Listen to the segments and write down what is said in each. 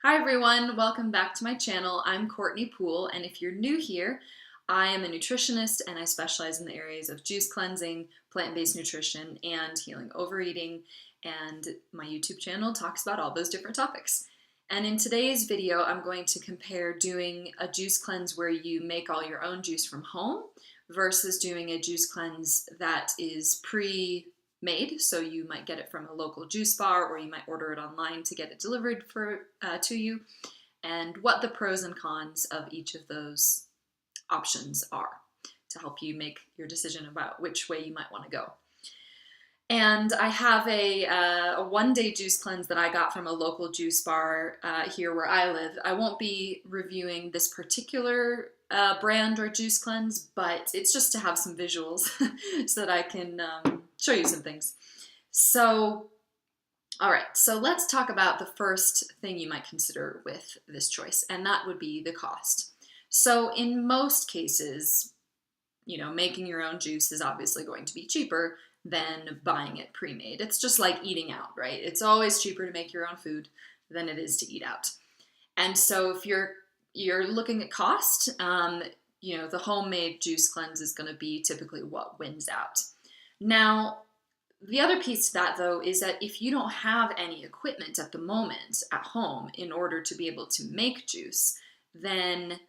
Hi everyone, welcome back to my channel. I'm Courtney Poole, and if you're new here, I am a nutritionist and I specialize in the areas of juice cleansing, plant-based nutrition, and healing overeating, and my YouTube channel talks about all those different topics. And in today's video, I'm going to compare doing a juice cleanse where you make all your own juice from home versus doing a juice cleanse that is pre-made, so you might get it from a local juice bar or you might order it online to get it delivered to you, and what the pros and cons of each of those options are to help you make your decision about which way you might want to go. And I have a one-day juice cleanse that I got from a local juice bar here where I live. I won't be reviewing this particular brand or juice cleanse, but it's just to have some visuals so that I can show you some things. So, all right, so let's talk about the first thing you might consider with this choice, and that would be the cost. So in most cases, making your own juice is obviously going to be cheaper than buying it pre-made. It's just like eating out, right? It's always cheaper to make your own food than it is to eat out. And so if you're looking at cost, the homemade juice cleanse is going to be typically what wins out. Now, the other piece to that, though, is that if you don't have any equipment at the moment at home in order to be able to make juice, then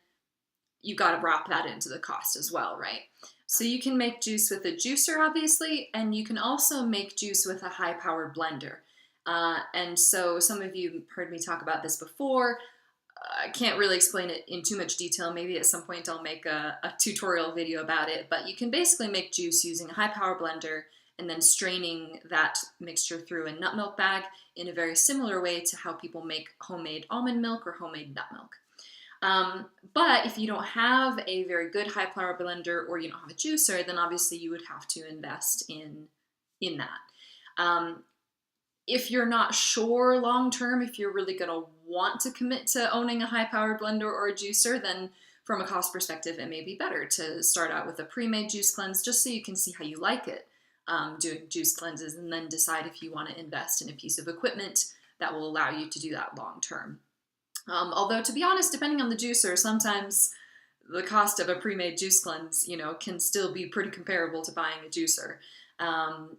you got to wrap that into the cost as well, right? So you can make juice with a juicer, obviously, and you can also make juice with a high-powered blender. And so some of you heard me talk about this before. I can't really explain it in too much detail. Maybe at some point I'll make a tutorial video about it, but you can basically make juice using a high-power blender and then straining that mixture through a nut milk bag in a very similar way to how people make homemade almond milk or homemade nut milk. But if you don't have a very good high-power blender or you don't have a juicer, then obviously you would have to invest in that. If you're not sure long-term, if you're really going to want to commit to owning a high-powered blender or a juicer, then from a cost perspective, it may be better to start out with a pre-made juice cleanse just so you can see how you like it doing juice cleanses, and then decide if you want to invest in a piece of equipment that will allow you to do that long-term. Although, to be honest, depending on the juicer, sometimes the cost of a pre-made juice cleanse, can still be pretty comparable to buying a juicer.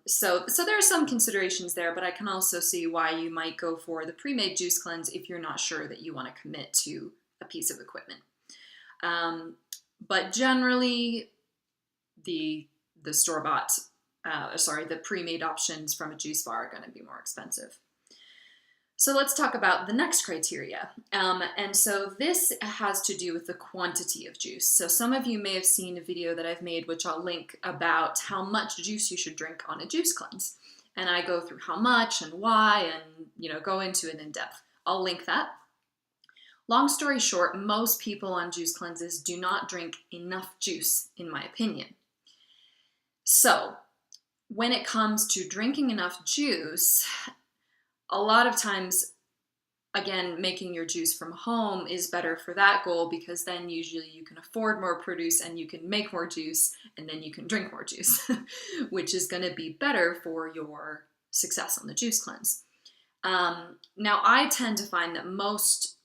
So there are some considerations there, but I can also see why you might go for the pre-made juice cleanse if you're not sure that you want to commit to a piece of equipment. But generally, the store-bought, the pre-made options from a juice bar are going to be more expensive. So let's talk about the next criteria. And so this has to do with the quantity of juice. So some of you may have seen a video that I've made, which I'll link, about how much juice you should drink on a juice cleanse. And I go through how much and why and, go into it in depth. I'll link that. Long story short, most people on juice cleanses do not drink enough juice, in my opinion. So when it comes to drinking enough juice, a lot of times, again, making your juice from home is better for that goal, because then usually you can afford more produce and you can make more juice and then you can drink more juice, which is going to be better for your success on the juice cleanse. Now, I tend to find that most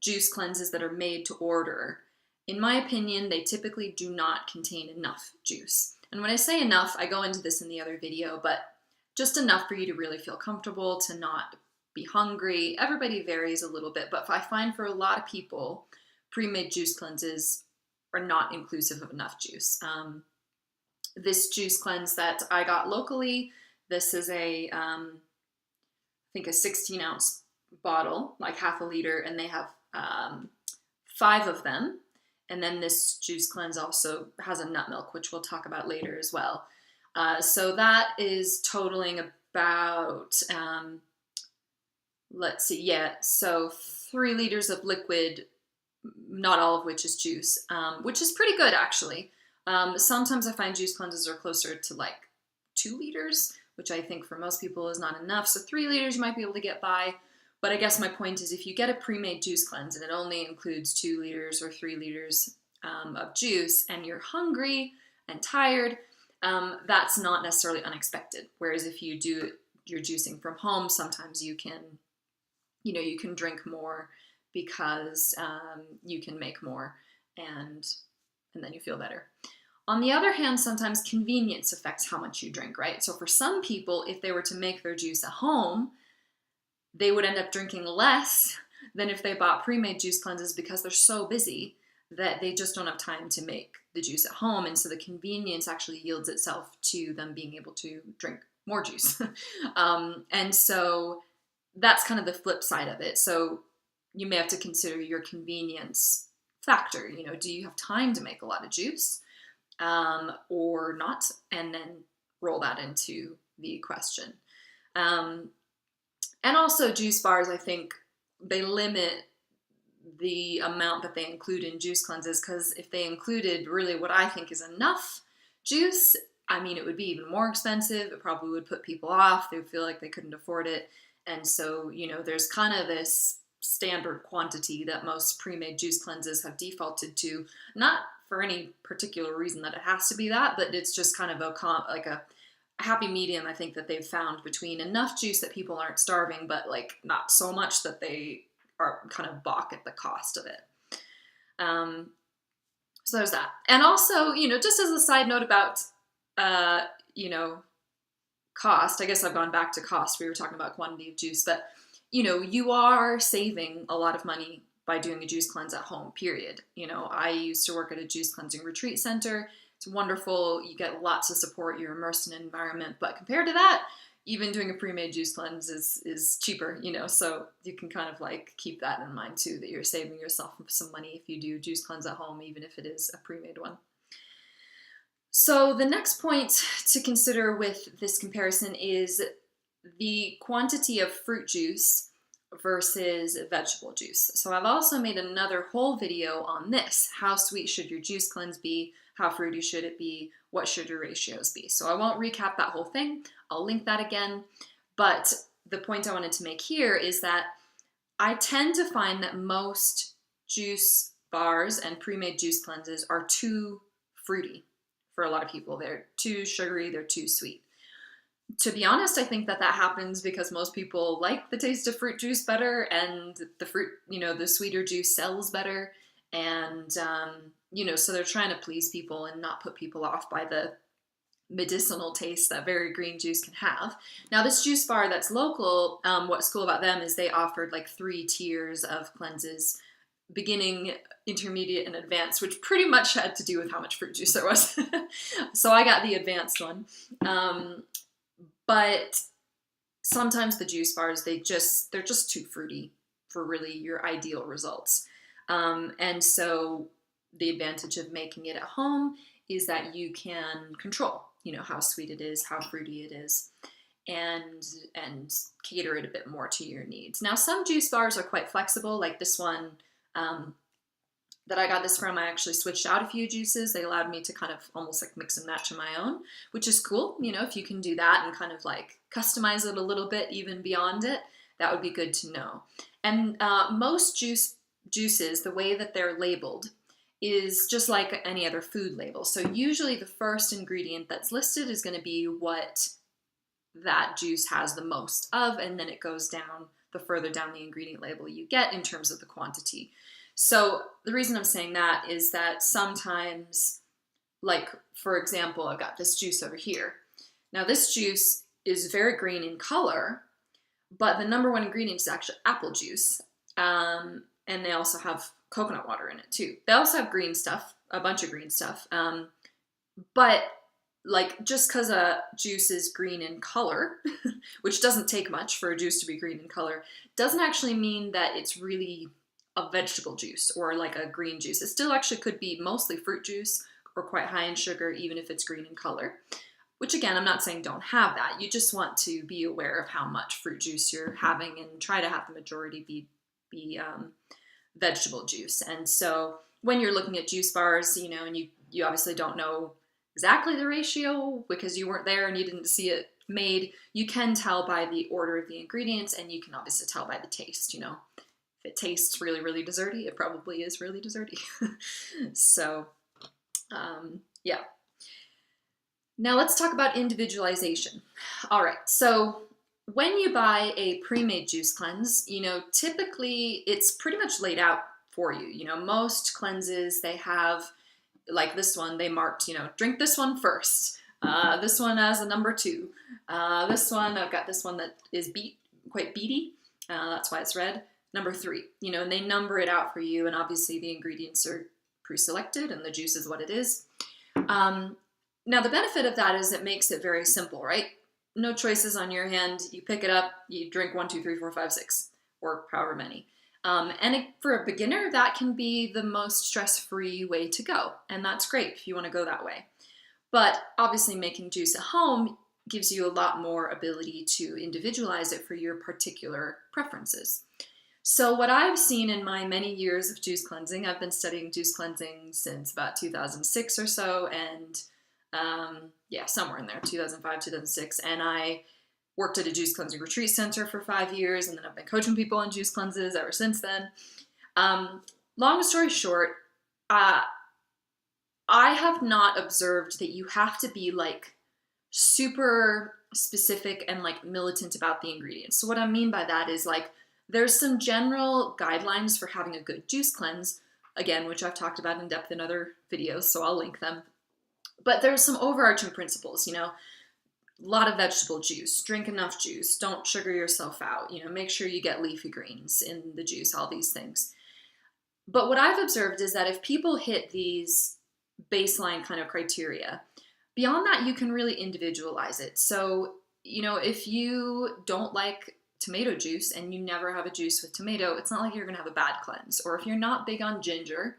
juice cleanses that are made to order, in my opinion, they typically do not contain enough juice. And when I say enough, I go into this in the other video, but just enough for you to really feel comfortable, to not be hungry. Everybody varies a little bit, but I find for a lot of people, pre-made juice cleanses are not inclusive of enough juice. This juice cleanse that I got locally, this is I think a 16-ounce bottle, like half a liter, and they have 5 of them. And then this juice cleanse also has a nut milk, which we'll talk about later as well. So that is totaling about, so 3 liters of liquid, not all of which is juice, which is pretty good, actually. Sometimes I find juice cleanses are closer to like 2 liters, which I think for most people is not enough. So 3 liters you might be able to get by. But I guess my point is, if you get a pre-made juice cleanse and it only includes 2 liters or 3 liters of juice, and you're hungry and tired, that's not necessarily unexpected. Whereas if you do your juicing from home, sometimes you can you can drink more because you can make more, and then you feel better. On the other hand, sometimes convenience affects how much you drink, right? So for some people, if they were to make their juice at home, they would end up drinking less than if they bought pre-made juice cleanses because they're so busy that they just don't have time to make the juice at home. And so the convenience actually yields itself to them being able to drink more juice. And so that's kind of the flip side of it. So you may have to consider your convenience factor. Do you have time to make a lot of juice or not? And then roll that into the question. And also juice bars, I think they limit the amount that they include in juice cleanses, because if they included really what I think is enough juice, I mean, it would be even more expensive. It probably would put people off. They would feel like they couldn't afford it. And so, there's kind of this standard quantity that most pre-made juice cleanses have defaulted to, not for any particular reason that it has to be that, but it's just kind of a happy medium, I think, that they've found between enough juice that people aren't starving, but like not so much that they are kind of balk at the cost of it. So there's that. And also, just as a side note about, cost, I guess I've gone back to cost. We were talking about quantity of juice, but you are saving a lot of money by doing a juice cleanse at home, period. I used to work at a juice cleansing retreat center. It's wonderful. You get lots of support. You're immersed in an environment. But compared to that, even doing a pre-made juice cleanse is cheaper, so you can kind of like keep that in mind too, that you're saving yourself some money if you do juice cleanse at home, even if it is a pre-made one. So the next point to consider with this comparison is the quantity of fruit juice versus vegetable juice. So I've also made another whole video on this. How sweet should your juice cleanse be? How fruity should it be? What should your ratios be? So I won't recap that whole thing. I'll link that again. But the point I wanted to make here is that I tend to find that most juice bars and pre-made juice cleanses are too fruity for a lot of people. They're too sugary, they're too sweet. To be honest, I think that happens because most people like the taste of fruit juice better, and the fruit, the sweeter juice sells better. And, so they're trying to please people and not put people off by the medicinal taste that very green juice can have. Now, this juice bar that's local, what's cool about them is they offered like 3 tiers of cleanses, beginning, intermediate, and advanced, which pretty much had to do with how much fruit juice there was. So I got the advanced one. But sometimes the juice bars, they're just too fruity for really your ideal results. And so the advantage of making it at home is that you can control, how sweet it is, how fruity it is, and cater it a bit more to your needs. Now, some juice bars are quite flexible, like this one that I got this from. I actually switched out a few juices. They allowed me to kind of almost like mix and match on my own, which is cool. If you can do that and kind of like customize it a little bit even beyond it, that would be good to know. And most juices, the way that they're labeled is just like any other food label. So usually the first ingredient that's listed is going to be what that juice has the most of, and then it goes down the further down the ingredient label you get in terms of the quantity. So the reason I'm saying that is that sometimes, like for example, I've got this juice over here. Now this juice is very green in color, but the number one ingredient is actually apple juice. And they also have coconut water in it too. They also have green stuff, a bunch of green stuff. But like just because a juice is green in color, which doesn't take much for a juice to be green in color, doesn't actually mean that it's really a vegetable juice or like a green juice. It still actually could be mostly fruit juice or quite high in sugar, even if it's green in color. Which again, I'm not saying don't have that. You just want to be aware of how much fruit juice you're having and try to have the majority be vegetable juice. And so when you're looking at juice bars, and you obviously don't know exactly the ratio because you weren't there and you didn't see it made, you can tell by the order of the ingredients, and you can obviously tell by the taste. If it tastes really, really desserty, it probably is really desserty. So, yeah. Now let's talk about individualization. All right, so when you buy a pre-made juice cleanse, typically it's pretty much laid out for you. Most cleanses, they have, like this one, they marked, drink this one first. This one has a number 2. This one, I've got this one that is quite beady. That's why it's red. Number 3, and they number it out for you. And obviously the ingredients are pre-selected and the juice is what it is. Now the benefit of that is it makes it very simple, right? No choices on your hand. You pick it up, you drink 1, 2, 3, 4, 5, 6, or however many. For a beginner, that can be the most stress-free way to go. And that's great if you want to go that way. But obviously making juice at home gives you a lot more ability to individualize it for your particular preferences. So what I've seen in my many years of juice cleansing, I've been studying juice cleansing since about 2006 or so, and somewhere in there, 2005, 2006. And I worked at a juice cleansing retreat center for 5 years, and then I've been coaching people on juice cleanses ever since then. Long story short, I have not observed that you have to be like super specific and like militant about the ingredients. So what I mean by that is like there's some general guidelines for having a good juice cleanse, again, which I've talked about in depth in other videos, so I'll link them. But there's some overarching principles, a lot of vegetable juice, drink enough juice, don't sugar yourself out, make sure you get leafy greens in the juice, all these things. But what I've observed is that if people hit these baseline kind of criteria, beyond that, you can really individualize it. So, if you don't like tomato juice and you never have a juice with tomato, it's not like you're going to have a bad cleanse. Or if you're not big on ginger,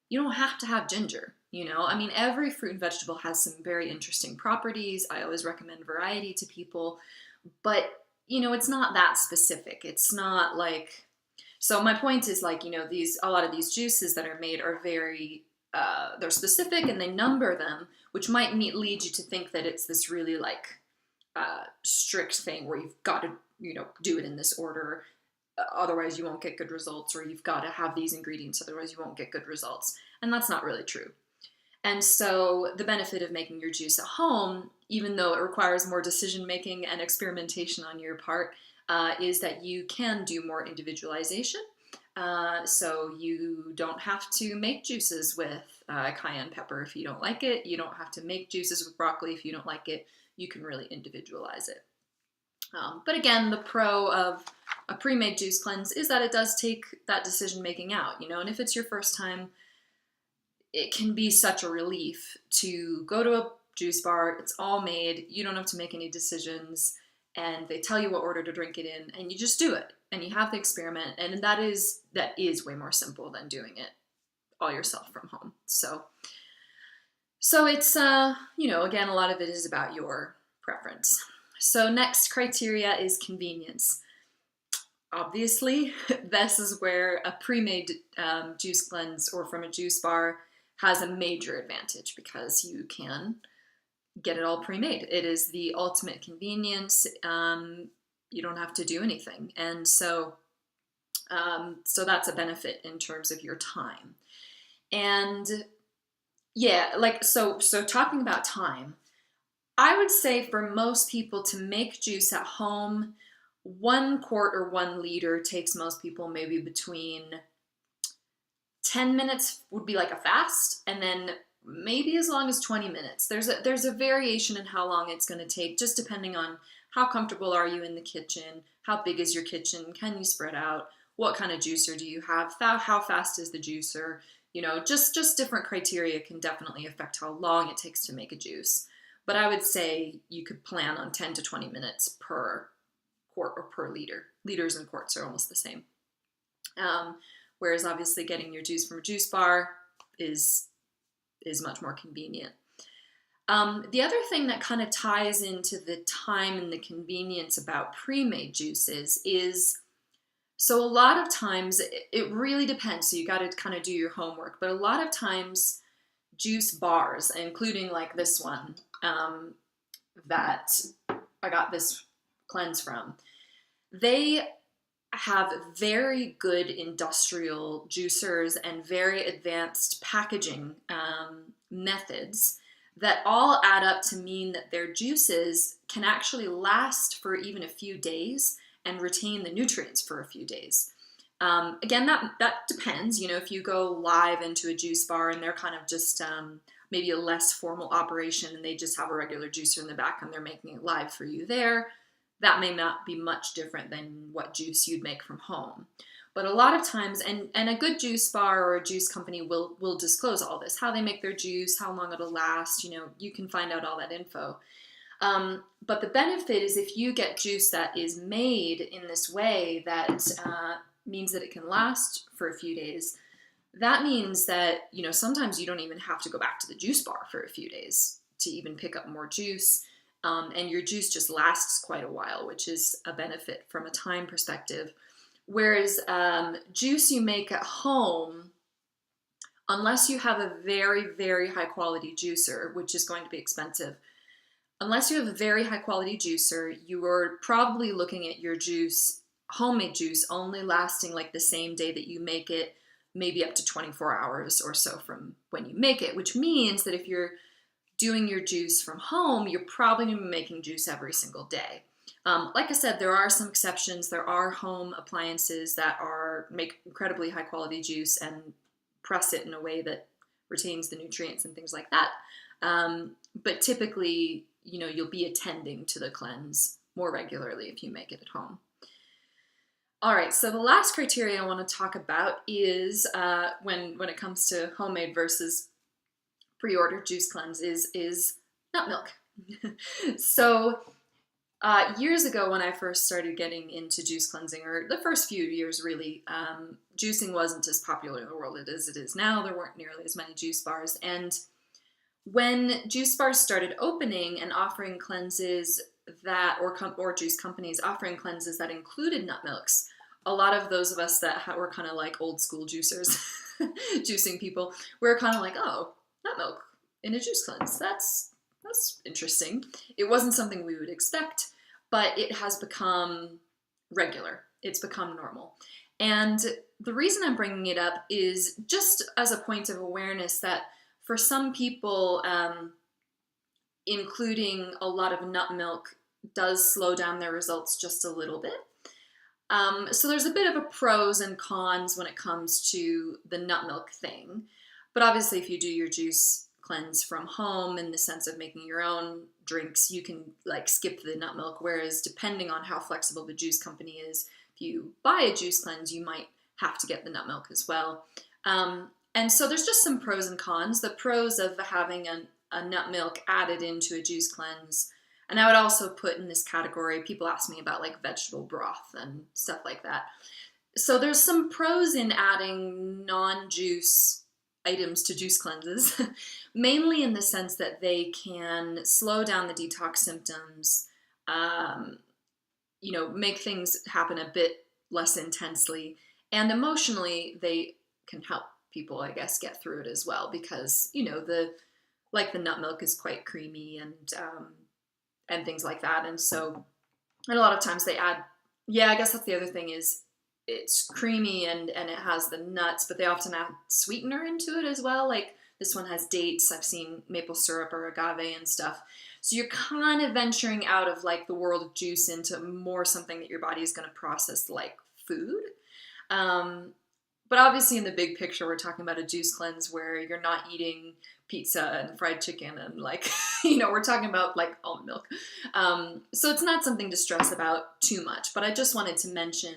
you don't have to have ginger. Every fruit and vegetable has some very interesting properties. I always recommend variety to people, but, it's not that specific. It's not like, so my point is like, a lot of these juices that are made are very, they're specific and they number them, which might lead you to think that it's this really like strict thing where you've got to, do it in this order. Otherwise you won't get good results, or you've got to have these ingredients, otherwise you won't get good results. And that's not really true. And so the benefit of making your juice at home, even though it requires more decision-making and experimentation on your part, is that you can do more individualization. So you don't have to make juices with cayenne pepper if you don't like it. You don't have to make juices with broccoli if you don't like it. You can really individualize it. But again, the pro of a pre-made juice cleanse is that it does take that decision-making out, and if it's your first time, it can be such a relief to go to a juice bar, it's all made, you don't have to make any decisions, and they tell you what order to drink it in, and you just do it, and you have the experiment, and that is way more simple than doing it all yourself from home. So it's, again, a lot of it is about your preference. So next criteria is convenience. Obviously, this is where a pre-made juice cleanse or from a juice bar has a major advantage, because you can get it all pre-made. It is the ultimate convenience. You don't have to do anything. And so that's a benefit in terms of your time. And yeah, so talking about time, I would say for most people to make juice at home, 1 quart or 1 liter takes most people maybe between 10 minutes would be like a fast, and then maybe as long as 20 minutes. There's a variation in how long it's going to take, just depending on how comfortable are you in the kitchen, how big is your kitchen, can you spread out, what kind of juicer do you have, how fast is the juicer, just different criteria can definitely affect how long it takes to make a juice. But I would say you could plan on 10 to 20 minutes per quart or per liter. Liters and quarts are almost the same. Whereas obviously getting your juice from a juice bar is much more convenient. The other thing that kind of ties into the time and the convenience about pre-made juices is, so a lot of times it really depends. So you got to kind of do your homework, but a lot of times juice bars, including like this one that I got this cleanse from, they have very good industrial juicers and very advanced packaging methods that all add up to mean that their juices can actually last for even a few days and retain the nutrients for a few days. Again, that depends. If you go live into a juice bar and they're kind of just maybe a less formal operation and they just have a regular juicer in the back and they're making it live for you there, that may not be much different than what juice you'd make from home. But a lot of times, and a good juice bar or a juice company will disclose all this, how they make their juice, how long it'll last, you can find out all that info. But the benefit is if you get juice that is made in this way that means that it can last for a few days, that means that, sometimes you don't even have to go back to the juice bar for a few days to even pick up more juice. And your juice just lasts quite a while, which is a benefit from a time perspective. Whereas juice you make at home, unless you have a very, very high quality juicer, which is going to be expensive, unless you have a very high quality juicer, you are probably looking at your juice, homemade juice, only lasting like the same day that you make it, maybe up to 24 hours or so from when you make it, which means that if you're doing your juice from home, you're probably going to be making juice every single day. Like I said, there are some exceptions. There are home appliances that make incredibly high quality juice and press it in a way that retains the nutrients and things like that. But typically, you'll be attending to the cleanse more regularly if you make it at home. All right, so the last criteria I want to talk about is when it comes to homemade versus pre-ordered juice cleanse is nut milk. So years ago when I first started getting into juice cleansing, or the first few years really, juicing wasn't as popular in the world as it is now. There weren't nearly as many juice bars. And when juice bars started opening and offering cleanses or juice companies offering cleanses that included nut milks, a lot of those of us that were kind of like old school juicers, juicing people, we were kind of like, oh, nut milk in a juice cleanse. That's interesting. It wasn't something we would expect, but it has become regular. It's become normal. And the reason I'm bringing it up is just as a point of awareness that for some people, including a lot of nut milk does slow down their results just a little bit. So there's a bit of a pros and cons when it comes to the nut milk thing. But obviously if you do your juice cleanse from home in the sense of making your own drinks, you can skip the nut milk, whereas depending on how flexible the juice company is, if you buy a juice cleanse, you might have to get the nut milk as well. And so there's just some pros and cons. The pros of having a nut milk added into a juice cleanse, and I would also put in this category, people ask me about vegetable broth and stuff like that. So there's some pros in adding non-juice items to juice cleanses, mainly in the sense that they can slow down the detox symptoms, make things happen a bit less intensely, and emotionally they can help people, I guess, get through it as well, because the nut milk is quite creamy and things like that, and a lot of times they add, I guess that's the other thing, is it's creamy and it has the nuts, but they often add sweetener into it as well. Like this one has dates. I've seen maple syrup or agave and stuff. So you're kind of venturing out of the world of juice into more something that your body is going to process like food. But obviously in the big picture, we're talking about a juice cleanse where you're not eating pizza and fried chicken and we're talking about almond milk. So it's not something to stress about too much, but I just wanted to mention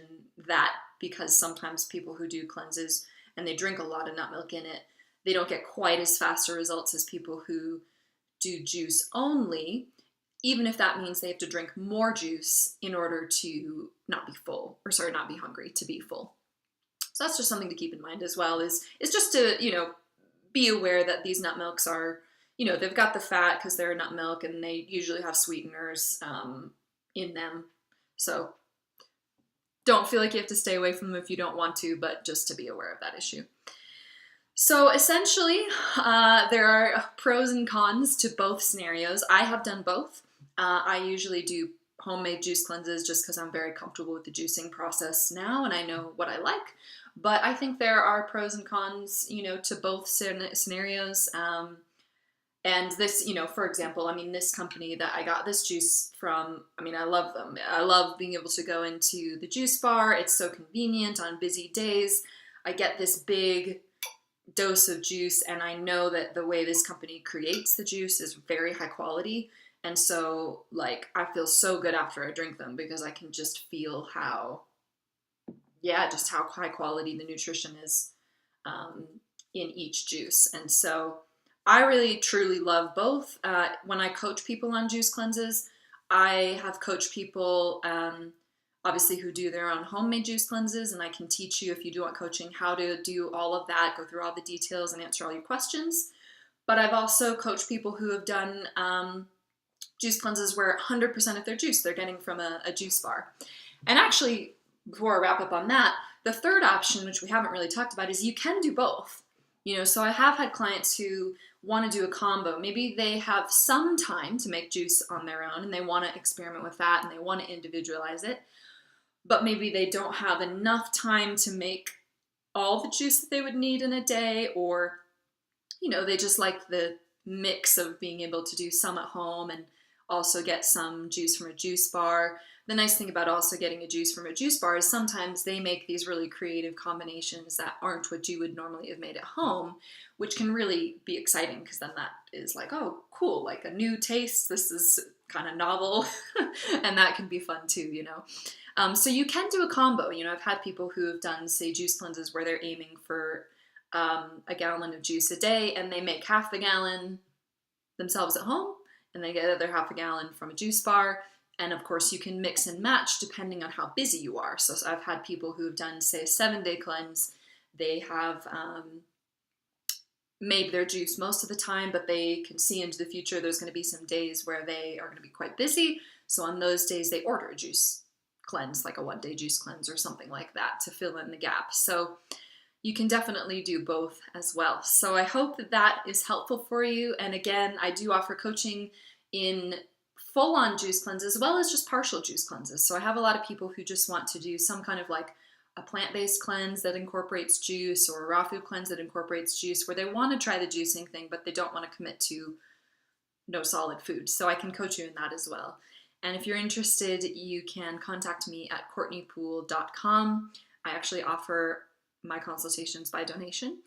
that because sometimes people who do cleanses and they drink a lot of nut milk in it, they don't get quite as faster results as people who do juice only, even if that means they have to drink more juice in order to not be hungry, to be full. So that's just something to keep in mind as well, is just to, be aware that these nut milks are, they've got the fat because they're nut milk and they usually have sweeteners in them. So don't feel like you have to stay away from them if you don't want to, but just to be aware of that issue. So essentially, there are pros and cons to both scenarios. I have done both. I usually do homemade juice cleanses just because I'm very comfortable with the juicing process now and I know what I like. But I think there are pros and cons, to both scenarios. And this, for example, I mean, this company that I got this juice from, I mean, I love them. I love being able to go into the juice bar. It's so convenient on busy days. I get this big dose of juice, and I know that the way this company creates the juice is very high quality. And so, like, I feel so good after I drink them because I can just feel just how high quality the nutrition is um, in each juice. And so I really truly love both. When I coach people on juice cleanses, I have coached people obviously who do their own homemade juice cleanses, and I can teach you, if you do want coaching, how to do all of that, go through all the details and answer all your questions. But I've also coached people who have done juice cleanses where 100% of their juice they're getting from a juice bar. And actually, before I wrap up on that, the third option, which we haven't really talked about, is you can do both. So I have had clients who want to do a combo. Maybe they have some time to make juice on their own and they want to experiment with that and they want to individualize it, but maybe they don't have enough time to make all the juice that they would need in a day, or they just like the mix of being able to do some at home and also get some juice from a juice bar. The nice thing about also getting a juice from a juice bar is sometimes they make these really creative combinations that aren't what you would normally have made at home, which can really be exciting because then that is like, oh, cool, like a new taste. This is kind of novel, and that can be fun too, So you can do a combo. I've had people who have done, say, juice cleanses where they're aiming for a gallon of juice a day, and they make half the gallon themselves at home, and they get the other half a gallon from a juice bar. And of course, you can mix and match depending on how busy you are. So I've had people who have done, say, a 7-day cleanse. They have made their juice most of the time, but they can see into the future there's going to be some days where they are going to be quite busy. So on those days, they order a juice cleanse, like a 1-day juice cleanse or something like that to fill in the gap. So you can definitely do both as well. So I hope that is helpful for you. And again, I do offer coaching in full-on juice cleanses as well as just partial juice cleanses. So I have a lot of people who just want to do some kind of like a plant-based cleanse that incorporates juice, or a raw food cleanse that incorporates juice, where they want to try the juicing thing, but they don't want to commit to no solid food. So I can coach you in that as well. And if you're interested, you can contact me at courtneypool.com. I actually offer my consultations by donation.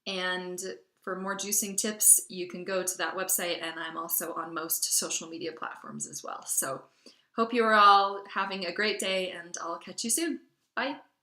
And for more juicing tips, you can go to that website, and I'm also on most social media platforms as well. So hope you are all having a great day, and I'll catch you soon. Bye.